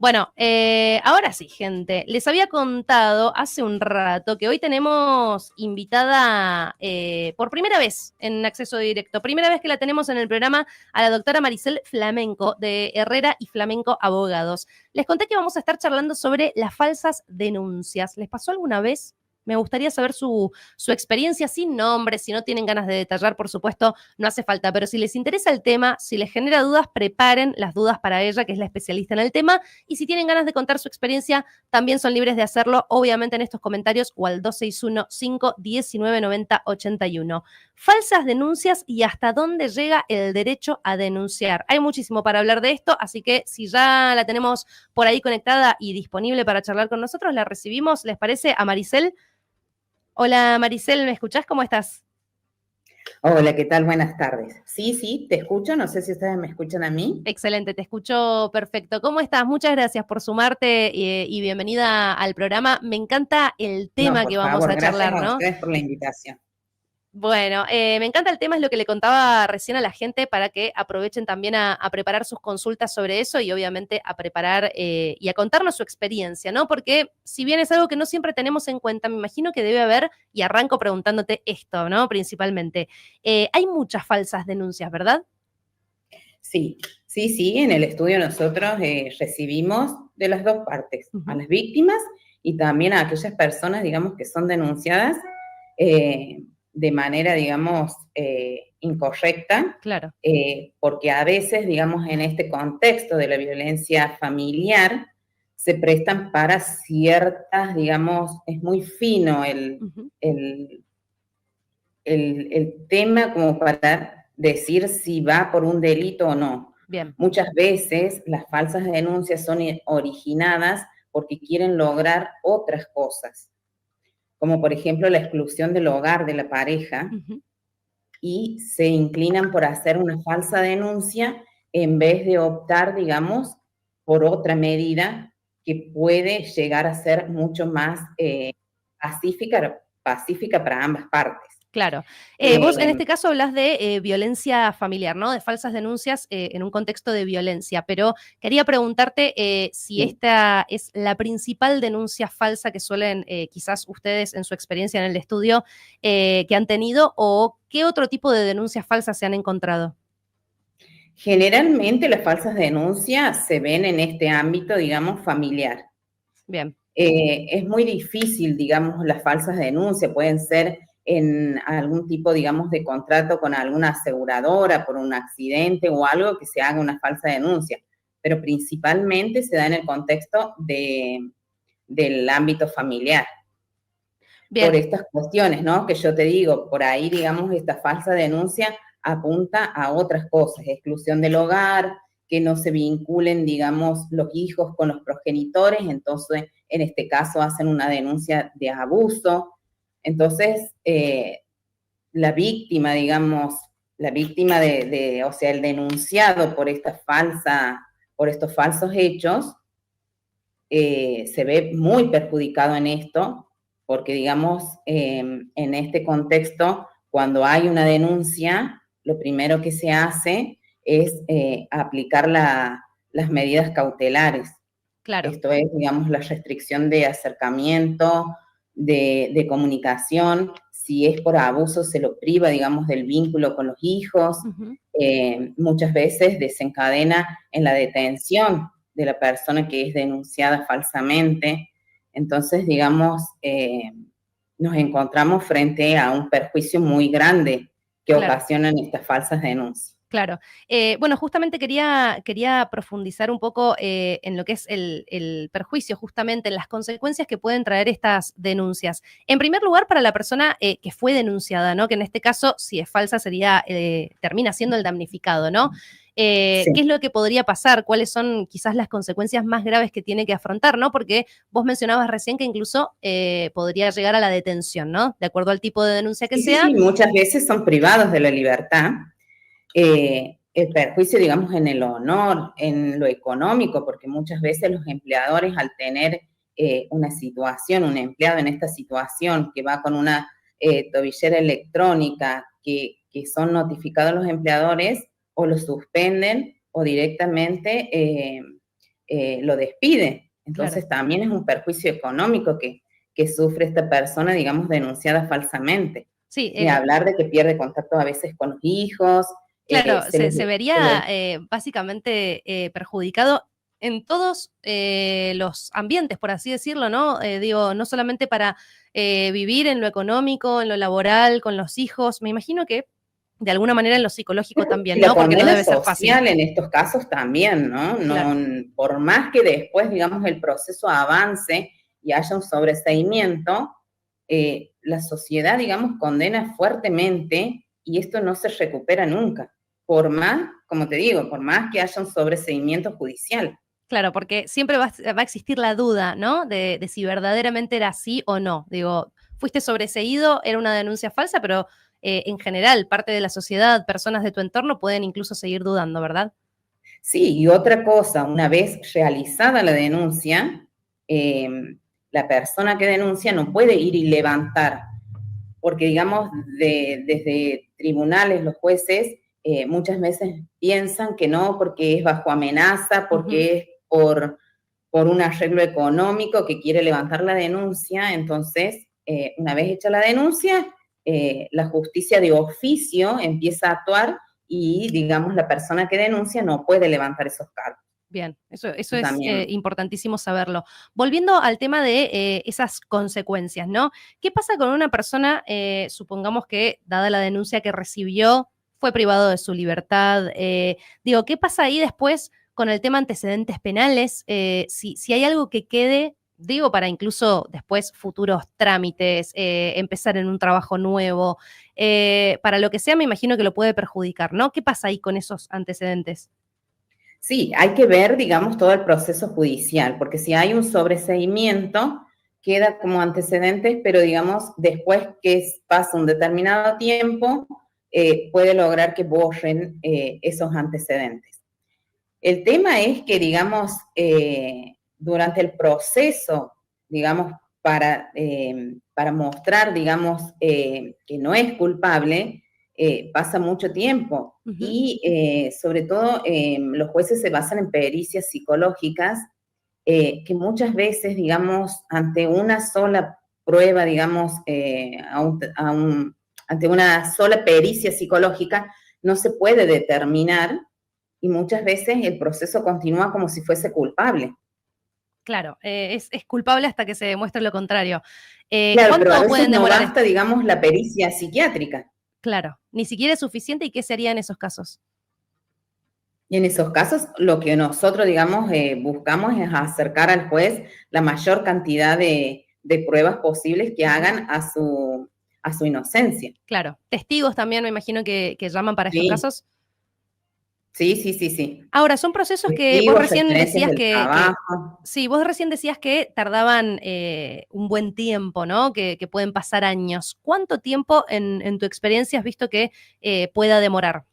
Bueno, ahora sí, gente. Les había contado hace un rato que hoy tenemos invitada por primera vez en Acceso Directo. Primera vez que la tenemos en el programa a la doctora Maricel Flamenco de Herrera y Flamenco Abogados. Les conté que vamos a estar charlando sobre las falsas denuncias. ¿Les pasó alguna vez? Me gustaría saber su experiencia sin nombre. Si no tienen ganas de detallar, por supuesto, no hace falta. Pero si les interesa el tema, si les genera dudas, preparen las dudas para ella, que es la especialista en el tema. Y si tienen ganas de contar su experiencia, también son libres de hacerlo, obviamente en estos comentarios o al 261-519-9081. Falsas denuncias y hasta dónde llega el derecho a denunciar. Hay muchísimo para hablar de esto, así que si ya la tenemos por ahí conectada y disponible para charlar con nosotros, la recibimos, ¿les parece? A Maricel. Hola Maricel, ¿me escuchás? ¿Cómo estás? Hola, ¿qué tal? Buenas tardes. Sí, sí, te escucho. No sé si ustedes me escuchan a mí. Excelente, te escucho perfecto. ¿Cómo estás? Muchas gracias por sumarte y bienvenida al programa. Me encanta el No, tema que por vamos favor, a gracias charlar, a ¿no? ustedes por la invitación. Bueno, me encanta el tema, es lo que le contaba recién a la gente para que aprovechen también a preparar sus consultas sobre eso y obviamente a preparar y a contarnos su experiencia, ¿no? Porque si bien es algo que no siempre tenemos en cuenta, me imagino que debe haber, y arranco preguntándote esto, ¿no? Principalmente, hay muchas falsas denuncias, ¿verdad? Sí, sí, sí, en el estudio nosotros recibimos de las dos partes, a Ujú. las víctimas y también a aquellas personas, digamos, que son denunciadas eh, de manera, digamos, incorrecta, Claro. porque a veces, digamos, en este contexto de la violencia familiar, se prestan para ciertas, digamos, es muy fino Ujú. el, el tema como para decir si va por un delito o no. Bien. Muchas veces las falsas denuncias son originadas porque quieren lograr otras cosas, como por ejemplo la exclusión del hogar de la pareja, Ujú. y se inclinan por hacer una falsa denuncia en vez de optar, digamos, por otra medida que puede llegar a ser mucho más pacífica para ambas partes. Claro. Vos en Eh, este caso hablas de violencia familiar, ¿no? De falsas denuncias en un contexto de violencia, pero quería preguntarte si sí. esta es la principal denuncia falsa que suelen quizás ustedes en su experiencia en el estudio que han tenido o qué otro tipo de denuncias falsas se han encontrado. Generalmente las falsas denuncias se ven en este ámbito, digamos, familiar. Bien. Es muy difícil, digamos, las falsas denuncias, pueden ser en algún tipo, digamos, de contrato con alguna aseguradora por un accidente o algo que se haga una falsa denuncia, pero principalmente se da en el contexto del ámbito familiar. Por Bien. estas cuestiones, ¿no? Que yo te digo, por ahí, digamos, esta falsa denuncia apunta a otras cosas, exclusión del hogar, que no se vinculen, digamos, los hijos con los progenitores, entonces, en este caso, hacen una denuncia de abuso. Entonces, la víctima, digamos, la víctima o sea, el denunciado por por estos falsos hechos, se ve muy perjudicado en esto, porque digamos, en este contexto, cuando hay una denuncia, lo primero que se hace es aplicar las medidas cautelares. Claro. Esto es, digamos, la restricción de acercamiento, de comunicación. Si es por abuso, se lo priva, digamos, del vínculo con los hijos. Ujú. Muchas veces desencadena en la detención de la persona que es denunciada falsamente. Entonces, digamos, nos encontramos frente a un perjuicio muy grande que Claro. ocasionan estas falsas denuncias. Claro. Bueno, justamente quería profundizar un poco en lo que es el perjuicio, justamente en las consecuencias que pueden traer estas denuncias. En primer lugar, para la persona que fue denunciada, ¿no? Que en este caso, si es falsa, termina siendo el damnificado, ¿no? Sí. ¿Qué es lo que podría pasar? ¿Cuáles son quizás las consecuencias más graves que tiene que afrontar, ¿no? Porque vos mencionabas recién que incluso podría llegar a la detención, ¿no? De acuerdo al tipo de denuncia que Sí, sí, sea. sí, muchas veces son privados de la libertad. El perjuicio, digamos, en el honor, en lo económico, porque muchas veces los empleadores al tener una situación, un empleado en esta situación que va con una tobillera electrónica que son notificados los empleadores o los suspenden o directamente lo despide. Entonces Claro. también es un perjuicio económico que sufre esta persona, digamos, denunciada falsamente. Sí, Ni hablar de que pierde contacto a veces con los hijos. claro, Se les, se vería básicamente perjudicado en todos los ambientes, por así decirlo, ¿no? Digo, no solamente para vivir en lo económico, en lo laboral, con los hijos, me imagino que de alguna manera en lo psicológico también, y la ¿no? Porque no condena debe ser fácil. social en estos casos también, ¿no? Claro. Por más que después, digamos, el proceso avance y haya un sobreseimiento, la sociedad, digamos, condena fuertemente y esto no se recupera nunca. Por más, como te digo, por más que haya un sobreseimiento judicial. Claro, porque siempre va a existir la duda, ¿no? De si verdaderamente era así o no. Digo, fuiste sobreseído, era una denuncia falsa, pero en general, parte de la sociedad, personas de tu entorno pueden incluso seguir dudando, ¿verdad? Sí, y otra cosa, una vez realizada la denuncia, la persona que denuncia no puede ir y levantar, porque digamos, desde tribunales, los jueces muchas veces piensan que no, porque es bajo amenaza, porque es por un arreglo económico que quiere levantar la denuncia. Entonces, una vez hecha la denuncia, la justicia de oficio empieza a actuar y, digamos, la persona que denuncia no puede levantar esos cargos. Bien, eso es También. importantísimo saberlo. Volviendo al tema de esas consecuencias, ¿no? ¿Qué pasa con una persona, supongamos que, dada la denuncia que recibió, fue privado de su libertad? Digo, ¿qué pasa ahí después con el tema antecedentes penales? Si hay algo que quede, digo, para incluso después futuros trámites, empezar en un trabajo nuevo, para lo que sea, me imagino que lo puede perjudicar, ¿no? ¿Qué pasa ahí con esos antecedentes? Sí, hay que ver, digamos, todo el proceso judicial, porque si hay un sobreseimiento, queda como antecedentes, pero digamos, después que pasa un determinado tiempo, puede lograr que borren esos antecedentes. El tema es que, digamos, durante el proceso, digamos, para mostrar, digamos, que no es culpable, pasa mucho tiempo. Uh-huh. Y sobre todo los jueces se basan en pericias psicológicas que muchas veces, digamos, ante una sola prueba, digamos, ante una sola pericia psicológica, no se puede determinar y muchas veces el proceso continúa como si fuese culpable. Claro, es culpable hasta que se demuestre lo contrario. Claro, pero a ¿Cuánto veces pueden no demorar? basta, digamos, la pericia psiquiátrica. Claro, ni siquiera es suficiente. ¿Y qué sería en esos casos? Y en esos casos, lo que nosotros, digamos, buscamos es acercar al juez la mayor cantidad de pruebas posibles que hagan a su inocencia. Claro, testigos también me imagino que llaman para estos Sí, casos. sí, sí, sí, sí. Ahora, son procesos que vos Testigos, recién referencias decías del trabajo. sí, vos recién decías que tardaban un buen tiempo, ¿no? Que pueden pasar años. ¿Cuánto tiempo en tu experiencia has visto que pueda demorar?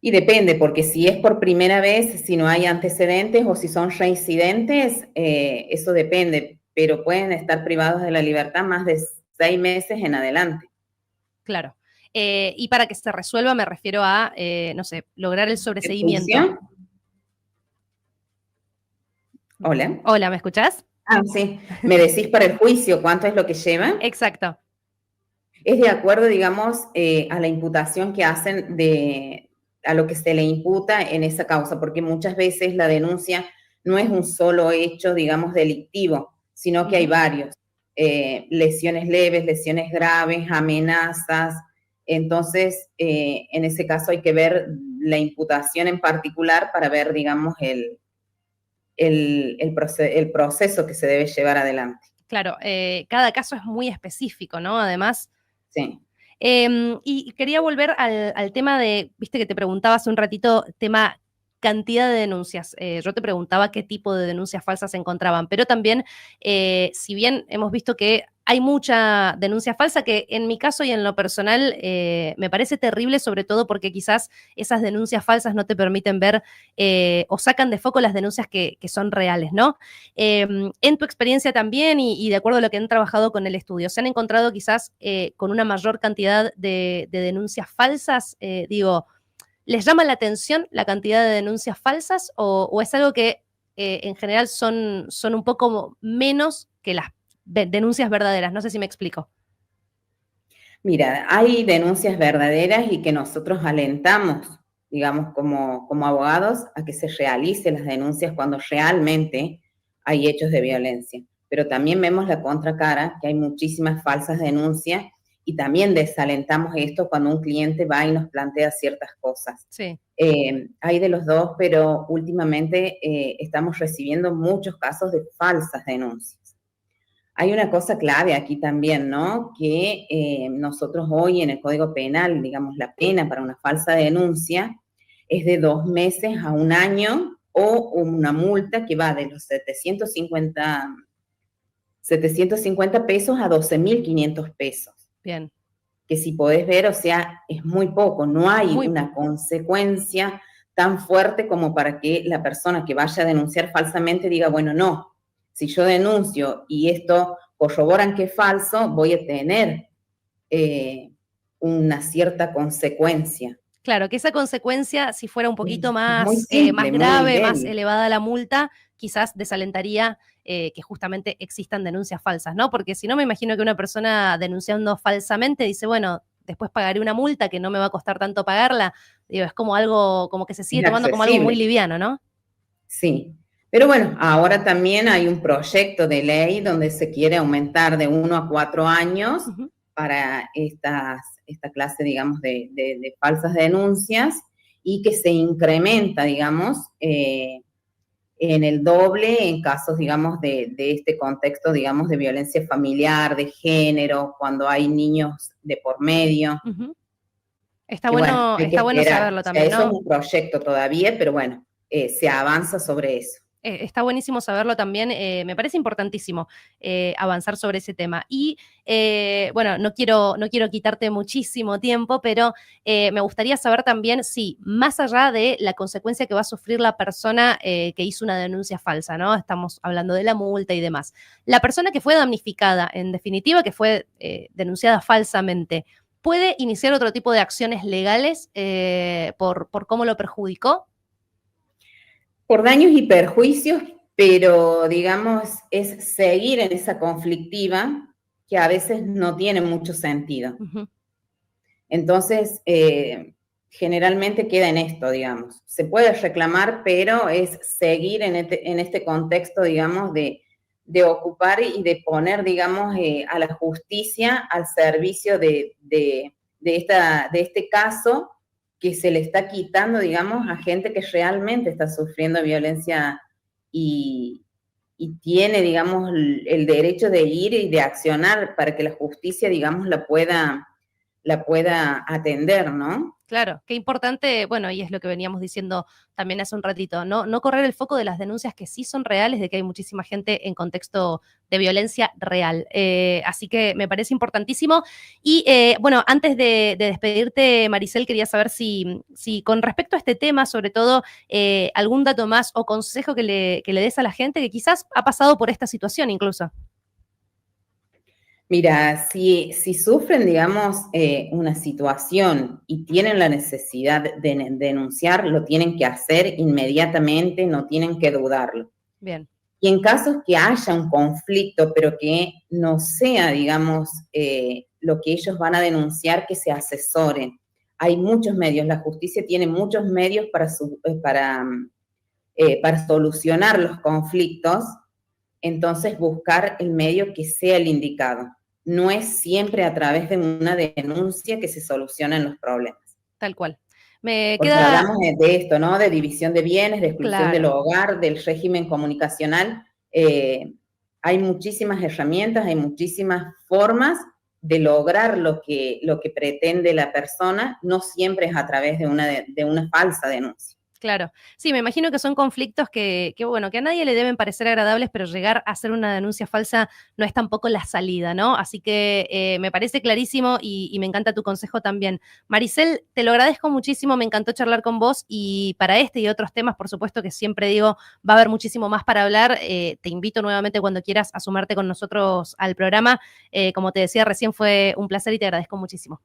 Y depende, porque si es por primera vez, si no hay antecedentes o si son reincidentes, eso depende, pero pueden estar privados de la libertad más de 6 meses en adelante. Claro. Y para que se resuelva me refiero a, no sé, lograr el sobreseimiento. ¿Expulsión? Hola. Hola, ¿me escuchás? Ah, sí. Me decís para el juicio cuánto es lo que lleva. Exacto. Es de acuerdo, digamos, a la imputación que hacen a lo que se le imputa en esa causa, porque muchas veces la denuncia no es un solo hecho, digamos, delictivo, sino que hay varios. Lesiones leves, lesiones graves, amenazas. Entonces, en ese caso hay que ver la imputación en particular para ver, digamos, el proceso que se debe llevar adelante. Claro, cada caso es muy específico, ¿no? Además. Sí. Y quería volver al tema de, viste que te preguntaba hace un ratito, tema cantidad de denuncias. Yo te preguntaba qué tipo de denuncias falsas se encontraban, pero también, si bien hemos visto que hay mucha denuncia falsa, que en mi caso y en lo personal me parece terrible, sobre todo porque quizás esas denuncias falsas no te permiten ver o sacan de foco las denuncias que son reales, ¿no? En tu experiencia también y de acuerdo a lo que han trabajado con el estudio, ¿se han encontrado quizás con una mayor cantidad de denuncias falsas? Digo, ¿Les llama la atención la cantidad de denuncias falsas o es algo que en general son un poco menos que las denuncias verdaderas? No sé si me explico. Mira, hay denuncias verdaderas y que nosotros alentamos, digamos, como abogados, a que se realicen las denuncias cuando realmente hay hechos de violencia. Pero también vemos la contracara, que hay muchísimas falsas denuncias y también desalentamos esto cuando un cliente va y nos plantea ciertas cosas. Sí. Hay de los dos, pero últimamente estamos recibiendo muchos casos de falsas denuncias. Hay una cosa clave aquí también, ¿no? Que nosotros hoy en el Código Penal, digamos, la pena para una falsa denuncia es de 2 meses a 1 año o una multa que va de los 750 pesos a 12.500 pesos. Bien. Que si podés ver, o sea, es muy poco, no hay una consecuencia tan fuerte como para que la persona que vaya a denunciar falsamente diga, bueno, no, si yo denuncio y esto corroboran que es falso, voy a tener una cierta consecuencia. Claro, que esa consecuencia, si fuera un poquito más, simple, más grave, más elevada la multa, quizás desalentaría que justamente existan denuncias falsas, ¿no? Porque si no, me imagino que una persona denunciando falsamente dice, bueno, después pagaré una multa que no me va a costar tanto pagarla. Digo, es como algo, como que se sigue tomando como algo muy liviano, ¿no? Sí. Pero bueno, ahora también hay un proyecto de ley donde se quiere aumentar de 1 a 4 años para esta clase, digamos, de falsas denuncias y que se incrementa, digamos, en el doble en casos, digamos, de este contexto, digamos, de violencia familiar, de género, cuando hay niños de por medio. Está bueno saberlo también, o sea, eso es un proyecto todavía, pero bueno, se avanza sobre eso. Está buenísimo saberlo también, me parece importantísimo avanzar sobre ese tema. Y bueno, no quiero quitarte muchísimo tiempo, pero me gustaría saber también si, más allá de la consecuencia que va a sufrir la persona que hizo una denuncia falsa, ¿no? Estamos hablando de la multa y demás. La persona que fue damnificada, en definitiva, que fue denunciada falsamente, ¿puede iniciar otro tipo de acciones legales por cómo lo perjudicó? Por daños y perjuicios, pero digamos, es seguir en esa conflictiva que a veces no tiene mucho sentido. Entonces, generalmente queda en esto, digamos. Se puede reclamar, pero es seguir en este contexto, digamos, de ocupar y de poner, digamos, a la justicia al servicio de este caso que se le está quitando, digamos, a gente que realmente está sufriendo violencia y tiene, digamos, el derecho de ir y de accionar para que la justicia, digamos, la pueda atender, ¿no? Claro, qué importante, bueno, y es lo que veníamos diciendo también hace un ratito, no correr el foco de las denuncias que sí son reales, de que hay muchísima gente en contexto de violencia real. Así que me parece importantísimo. Y bueno, antes de despedirte, Maricel, quería saber si con respecto a este tema, sobre todo, algún dato más o consejo que le des a la gente que quizás ha pasado por esta situación incluso. Mira, si sufren, digamos, una situación y tienen la necesidad de denunciar, lo tienen que hacer inmediatamente, no tienen que dudarlo. Bien. Y en casos que haya un conflicto, pero que no sea, digamos, lo que ellos van a denunciar, que se asesoren. Hay muchos medios, la justicia tiene muchos medios para solucionar los conflictos, entonces buscar el medio que sea el indicado. No es siempre a través de una denuncia que se solucionan los problemas. Tal cual. Porque hablamos de esto, ¿no? De división de bienes, de exclusión del hogar, del régimen comunicacional. Hay muchísimas herramientas, hay muchísimas formas de lograr lo que pretende la persona, no siempre es a través de una falsa denuncia. Claro. Sí, me imagino que son conflictos que, bueno, que a nadie le deben parecer agradables, pero llegar a hacer una denuncia falsa no es tampoco la salida, ¿no? Así que me parece clarísimo y me encanta tu consejo también. Maricel, te lo agradezco muchísimo, me encantó charlar con vos y para este y otros temas, por supuesto que siempre digo, va a haber muchísimo más para hablar. Te invito nuevamente cuando quieras a sumarte con nosotros al programa. Como te decía recién, fue un placer y te agradezco muchísimo.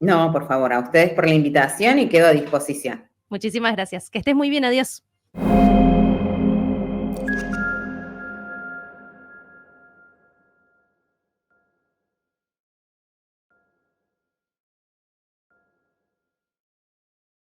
No, por favor, a ustedes por la invitación y quedo a disposición. Muchísimas gracias. Que estés muy bien, adiós.